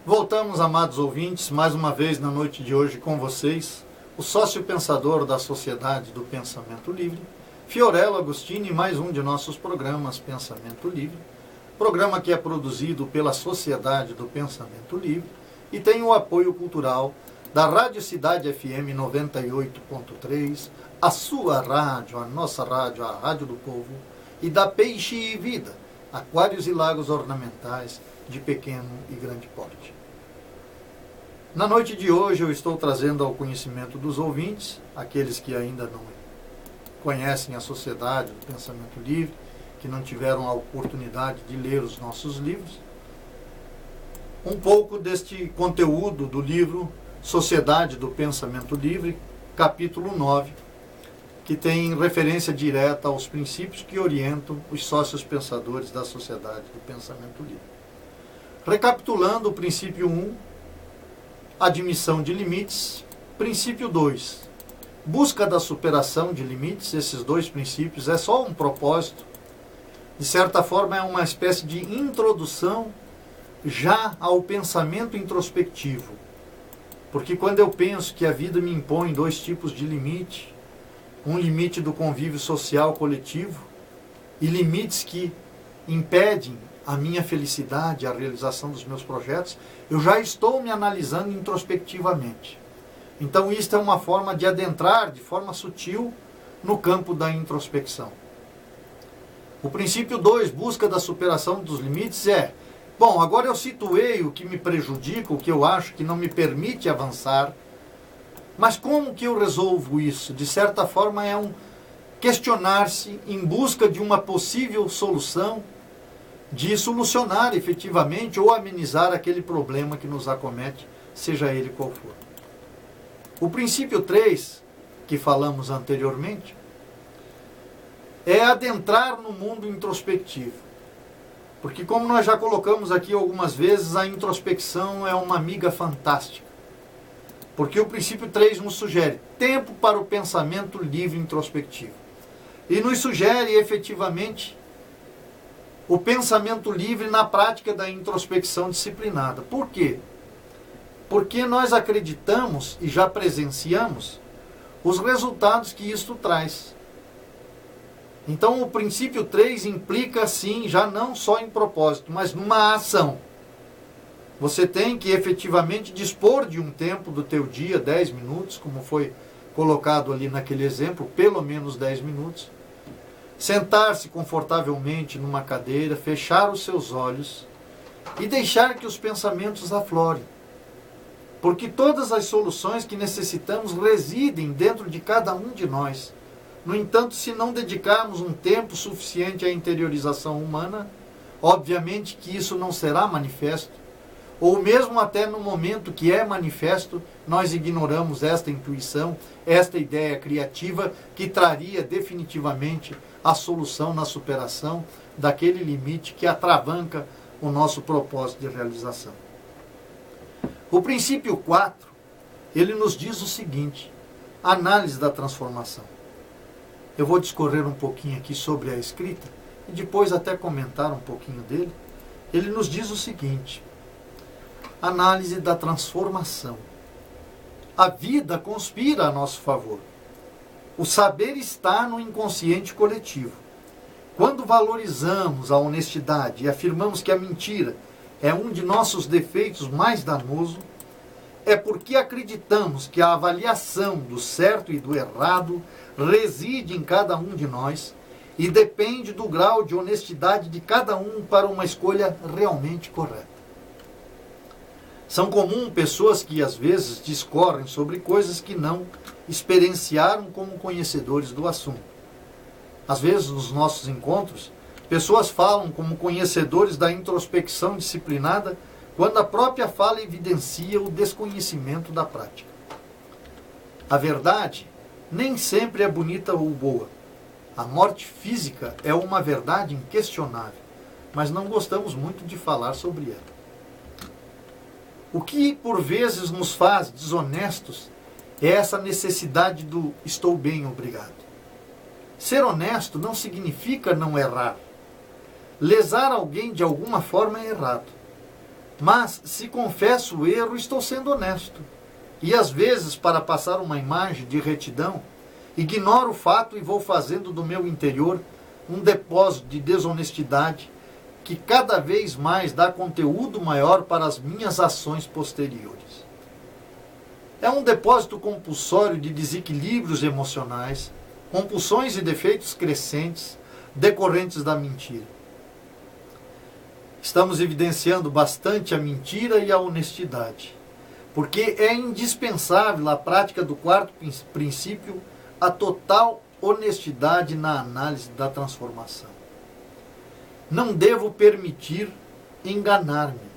Voltamos, amados ouvintes, mais uma vez na noite de hoje com vocês, o sócio pensador da Sociedade do Pensamento Livre, Fiorello Agostini, mais um de nossos programas Pensamento Livre, programa que é produzido pela Sociedade do Pensamento Livre e tem o apoio cultural da Rádio Cidade FM 98.3, a sua rádio, a nossa rádio, a Rádio do Povo, e da Peixe e Vida, aquários e lagos ornamentais de pequeno e grande porte. Na noite de hoje eu estou trazendo ao conhecimento dos ouvintes, aqueles que ainda não conhecem a Sociedade do Pensamento Livre, que não tiveram a oportunidade de ler os nossos livros, um pouco deste conteúdo do livro Sociedade do Pensamento Livre, capítulo 9, que tem referência direta aos princípios que orientam os sócios pensadores da Sociedade do Pensamento Livre. Recapitulando, o princípio 1, admissão de limites. Princípio 2, busca da superação de limites. Esses dois princípios é só um propósito. De certa forma, é uma espécie de introdução já ao pensamento introspectivo. Porque quando eu penso que a vida me impõe dois tipos de limite, um limite do convívio social coletivo e limites que impedem a minha felicidade, a realização dos meus projetos, eu já estou me analisando introspectivamente. Então isto é uma forma de adentrar de forma sutil no campo da introspecção. O princípio 2, busca da superação dos limites, bom, agora eu situei o que me prejudica, o que eu acho que não me permite avançar, mas como que eu resolvo isso? De certa forma é um questionar-se em busca de uma possível solução, de solucionar efetivamente ou amenizar aquele problema que nos acomete, seja ele qual for. O princípio 3, que falamos anteriormente, é adentrar no mundo introspectivo. Porque como nós já colocamos aqui algumas vezes, a introspecção é uma amiga fantástica. Porque o princípio 3 nos sugere tempo para o pensamento livre introspectivo. E nos sugere efetivamente o pensamento livre na prática da introspecção disciplinada. Por quê? Porque nós acreditamos e já presenciamos os resultados que isto traz. Então o princípio 3 implica sim, já não só em propósito, mas numa ação. Você tem que efetivamente dispor de um tempo do teu dia, 10 minutos, como foi colocado ali naquele exemplo, pelo menos 10 minutos. Sentar-se confortavelmente numa cadeira, fechar os seus olhos e deixar que os pensamentos aflorem. Porque todas as soluções que necessitamos residem dentro de cada um de nós. No entanto, se não dedicarmos um tempo suficiente à interiorização humana, obviamente que isso não será manifesto. Ou mesmo até no momento que é manifesto, nós ignoramos esta intuição, esta ideia criativa que traria definitivamente a solução na superação daquele limite que atravanca o nosso propósito de realização. O princípio 4, ele nos diz o seguinte, análise da transformação. Eu vou discorrer um pouquinho aqui sobre a escrita e depois até comentar um pouquinho dele. Ele nos diz o seguinte, análise da transformação. A vida conspira a nosso favor. O saber está no inconsciente coletivo. Quando valorizamos a honestidade e afirmamos que a mentira é um de nossos defeitos mais danoso, é porque acreditamos que a avaliação do certo e do errado reside em cada um de nós e depende do grau de honestidade de cada um para uma escolha realmente correta. São comuns pessoas que às vezes discorrem sobre coisas que não experienciaram como conhecedores do assunto. Às vezes, nos nossos encontros, pessoas falam como conhecedores da introspecção disciplinada, quando a própria fala evidencia o desconhecimento da prática. A verdade nem sempre é bonita ou boa. A morte física é uma verdade inquestionável, mas não gostamos muito de falar sobre ela. O que por vezes nos faz desonestos é essa necessidade do estou bem, obrigado. Ser honesto não significa não errar. Lesar alguém de alguma forma é errado. Mas, se confesso o erro, estou sendo honesto. E às vezes, para passar uma imagem de retidão, ignoro o fato e vou fazendo do meu interior um depósito de desonestidade que cada vez mais dá conteúdo maior para as minhas ações posteriores. É um depósito compulsório de desequilíbrios emocionais, compulsões e defeitos crescentes decorrentes da mentira. Estamos evidenciando bastante a mentira e a honestidade, porque é indispensável a prática do quarto princípio, a total honestidade na análise da transformação. Não devo permitir enganar-me,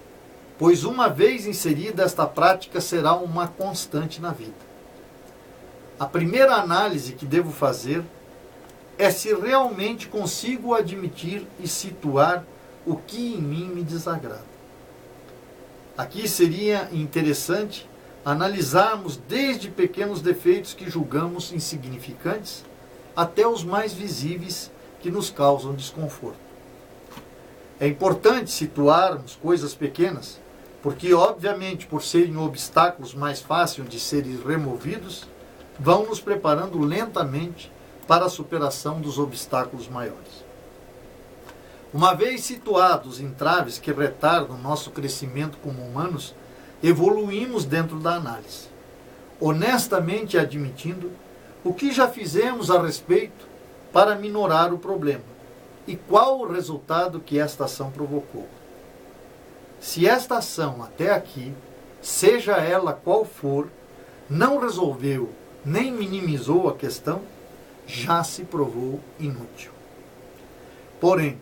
pois uma vez inserida esta prática será uma constante na vida. A primeira análise que devo fazer é se realmente consigo admitir e situar o que em mim me desagrada. Aqui seria interessante analisarmos desde pequenos defeitos que julgamos insignificantes até os mais visíveis que nos causam desconforto. É importante situarmos coisas pequenas, porque obviamente por serem obstáculos mais fáceis de serem removidos, vão nos preparando lentamente para a superação dos obstáculos maiores. Uma vez situados entraves que retardam nosso crescimento como humanos, evoluímos dentro da análise, honestamente admitindo o que já fizemos a respeito para minorar o problema e qual o resultado que esta ação provocou. Se esta ação até aqui, seja ela qual for, não resolveu nem minimizou a questão, já se provou inútil. Porém,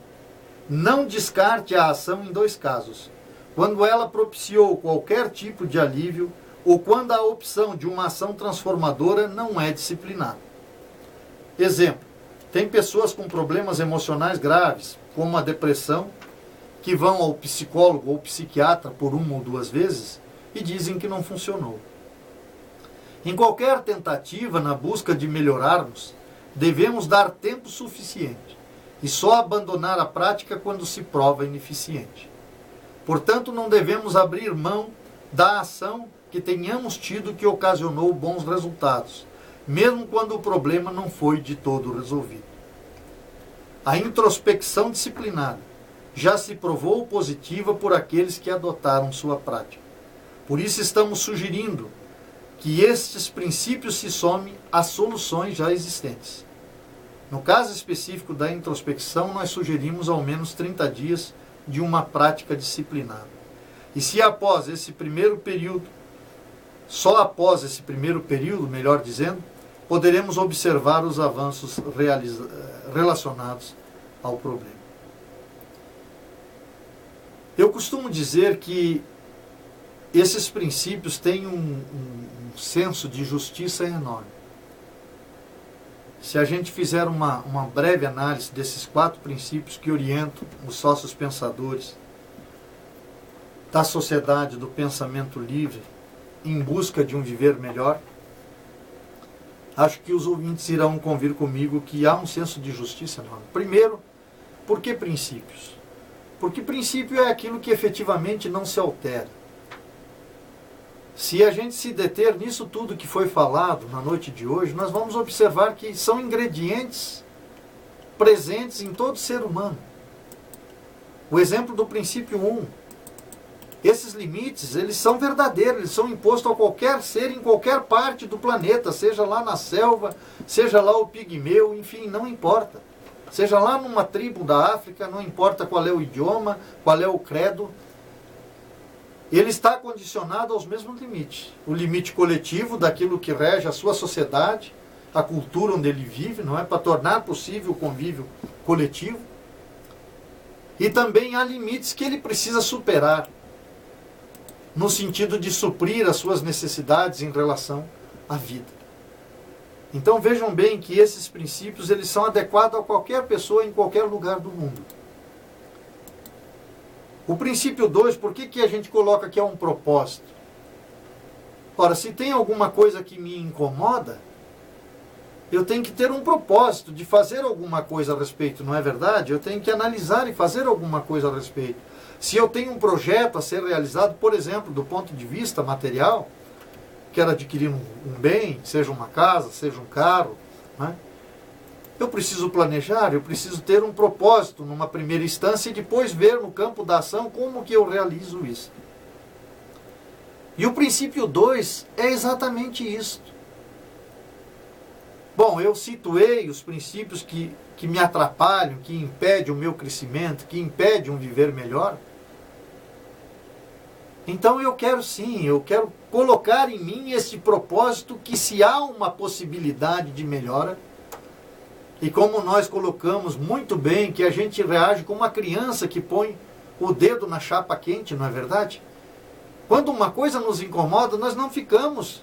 não descarte a ação em dois casos: quando ela propiciou qualquer tipo de alívio ou quando a opção de uma ação transformadora não é disciplinada. Exemplo: tem pessoas com problemas emocionais graves, como a depressão, que vão ao psicólogo ou psiquiatra por uma ou duas vezes e dizem que não funcionou. Em qualquer tentativa na busca de melhorarmos, devemos dar tempo suficiente e só abandonar a prática quando se prova ineficiente. Portanto, não devemos abrir mão da ação que tenhamos tido que ocasionou bons resultados, mesmo quando o problema não foi de todo resolvido. A introspecção disciplinada já se provou positiva por aqueles que adotaram sua prática. Por isso estamos sugerindo que estes princípios se somem às soluções já existentes. No caso específico da introspecção, nós sugerimos ao menos 30 dias de uma prática disciplinada. E se após esse primeiro período, só após esse primeiro período, melhor dizendo, poderemos observar os avanços relacionados ao problema. Eu costumo dizer que esses princípios têm um senso de justiça enorme. Se a gente fizer uma breve análise desses 4 princípios que orientam os sócios pensadores da sociedade do pensamento livre em busca de um viver melhor, acho que os ouvintes irão convir comigo que há um senso de justiça enorme. Primeiro, por que princípios? Porque princípio é aquilo que efetivamente não se altera. Se a gente se deter nisso tudo que foi falado na noite de hoje, nós vamos observar que são ingredientes presentes em todo ser humano. O exemplo do princípio 1. Esses limites, eles são verdadeiros, eles são impostos a qualquer ser em qualquer parte do planeta, seja lá na selva, seja lá o pigmeu, enfim, não importa. Seja lá numa tribo da África, não importa qual é o idioma, qual é o credo, ele está condicionado aos mesmos limites. O limite coletivo daquilo que rege a sua sociedade, a cultura onde ele vive, não é, para tornar possível o convívio coletivo. E também há limites que ele precisa superar, no sentido de suprir as suas necessidades em relação à vida. Então vejam bem que esses princípios eles são adequados a qualquer pessoa em qualquer lugar do mundo. O princípio 2, por que a gente coloca que é um propósito? Ora, se tem alguma coisa que me incomoda, eu tenho que ter um propósito de fazer alguma coisa a respeito, não é verdade? Eu tenho que analisar e fazer alguma coisa a respeito. Se eu tenho um projeto a ser realizado, por exemplo, do ponto de vista material, quero adquirir um bem, seja uma casa, seja um carro, né? Eu preciso planejar, eu preciso ter um propósito numa primeira instância e depois ver no campo da ação como que eu realizo isso. E o princípio 2 é exatamente isso. Bom, eu situei os princípios que me atrapalham, que impedem o meu crescimento, que impedem um viver melhor. Então eu quero sim, eu quero colocar em mim esse propósito que se há uma possibilidade de melhora, e como nós colocamos muito bem, que a gente reage como uma criança que põe o dedo na chapa quente, não é verdade? Quando uma coisa nos incomoda, nós não ficamos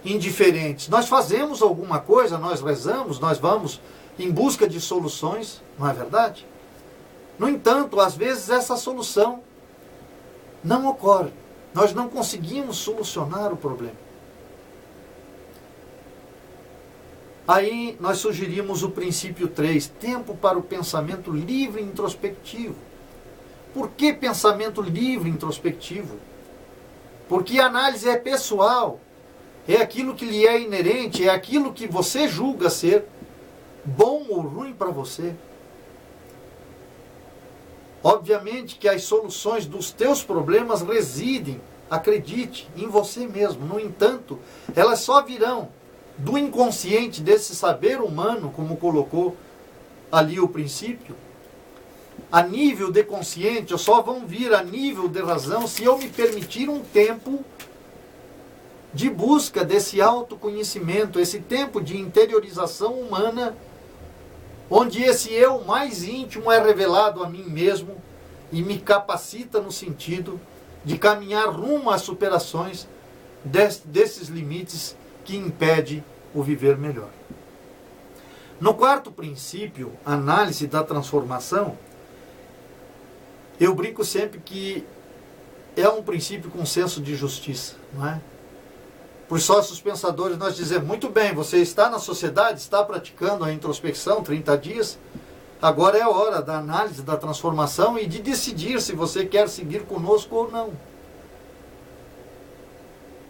indiferentes. Nós fazemos alguma coisa, nós rezamos, nós vamos em busca de soluções, não é verdade? No entanto, às vezes essa solução não ocorre. Nós não conseguimos solucionar o problema. Aí nós sugerimos o princípio 3, tempo para o pensamento livre e introspectivo. Por que pensamento livre e introspectivo? Porque a análise é pessoal, é aquilo que lhe é inerente, é aquilo que você julga ser bom ou ruim para você. Obviamente que as soluções dos teus problemas residem, acredite, em você mesmo. No entanto, elas só virão do inconsciente, desse saber humano, como colocou ali o princípio, a nível de consciente, ou só vão vir a nível de razão se eu me permitir um tempo de busca desse autoconhecimento, esse tempo de interiorização humana, onde esse eu mais íntimo é revelado a mim mesmo e me capacita no sentido de caminhar rumo às superações desses limites que impede o viver melhor. No quarto princípio, análise da transformação, eu brinco sempre que é um princípio com senso de justiça, não é? Por sócios pensadores nós dizemos, muito bem, você está na sociedade, está praticando a introspecção, 30 dias, agora é a hora da análise da transformação e de decidir se você quer seguir conosco ou não.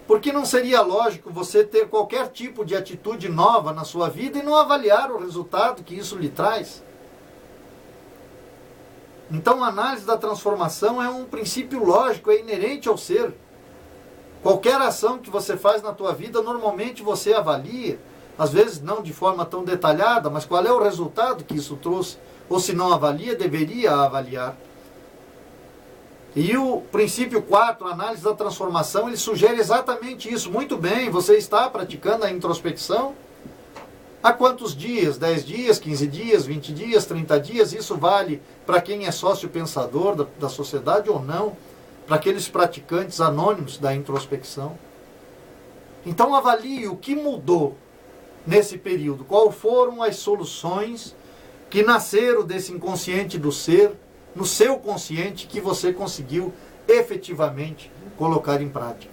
Porque não seria lógico você ter qualquer tipo de atitude nova na sua vida e não avaliar o resultado que isso lhe traz. Então a análise da transformação é um princípio lógico, é inerente ao ser. Qualquer ação que você faz na tua vida, normalmente você avalia, às vezes não de forma tão detalhada, mas qual é o resultado que isso trouxe, ou se não avalia, deveria avaliar. E o princípio 4, a análise da transformação, ele sugere exatamente isso. Muito bem, você está praticando a introspecção? Há quantos dias? 10 dias, 15 dias, 20 dias, 30 dias? Isso vale para quem é sócio pensador da sociedade ou não? Para aqueles praticantes anônimos da introspecção? Então avalie o que mudou nesse período. Quais foram as soluções que nasceram desse inconsciente do ser, no seu consciente, que você conseguiu efetivamente colocar em prática.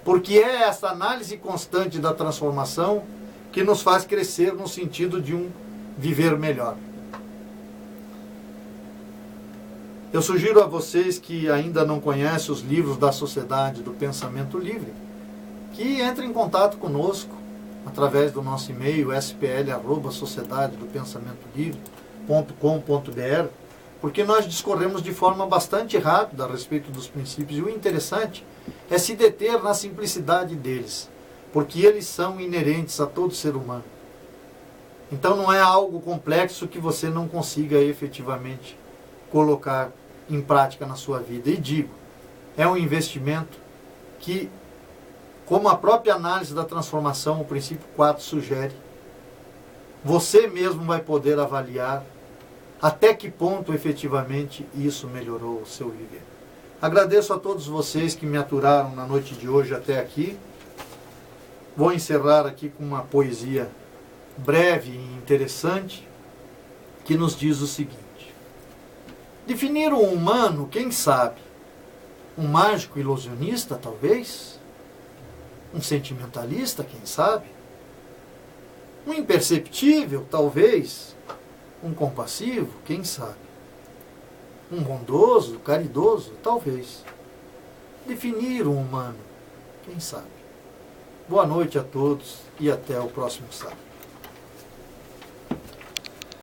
Porque é essa análise constante da transformação que nos faz crescer no sentido de um viver melhor. Eu sugiro a vocês que ainda não conhecem os livros da Sociedade do Pensamento Livre, que entrem em contato conosco através do nosso e-mail spl@sociedadedopensamentolivre.com.br, porque nós discorremos de forma bastante rápida a respeito dos princípios, e o interessante é se deter na simplicidade deles, porque eles são inerentes a todo ser humano. Então não é algo complexo que você não consiga efetivamente colocar em prática na sua vida. E digo, é um investimento que, como a própria análise da transformação, o princípio 4 sugere, você mesmo vai poder avaliar até que ponto efetivamente isso melhorou o seu viver. Agradeço a todos vocês que me aturaram na noite de hoje até aqui. Vou encerrar aqui com uma poesia breve e interessante que nos diz o seguinte: definir um humano, quem sabe? Um mágico ilusionista, talvez? Um sentimentalista, quem sabe? Um imperceptível, talvez? Um compassivo, quem sabe? Um bondoso, caridoso? Talvez. Definir um humano? Quem sabe? Boa noite a todos e até o próximo sábado.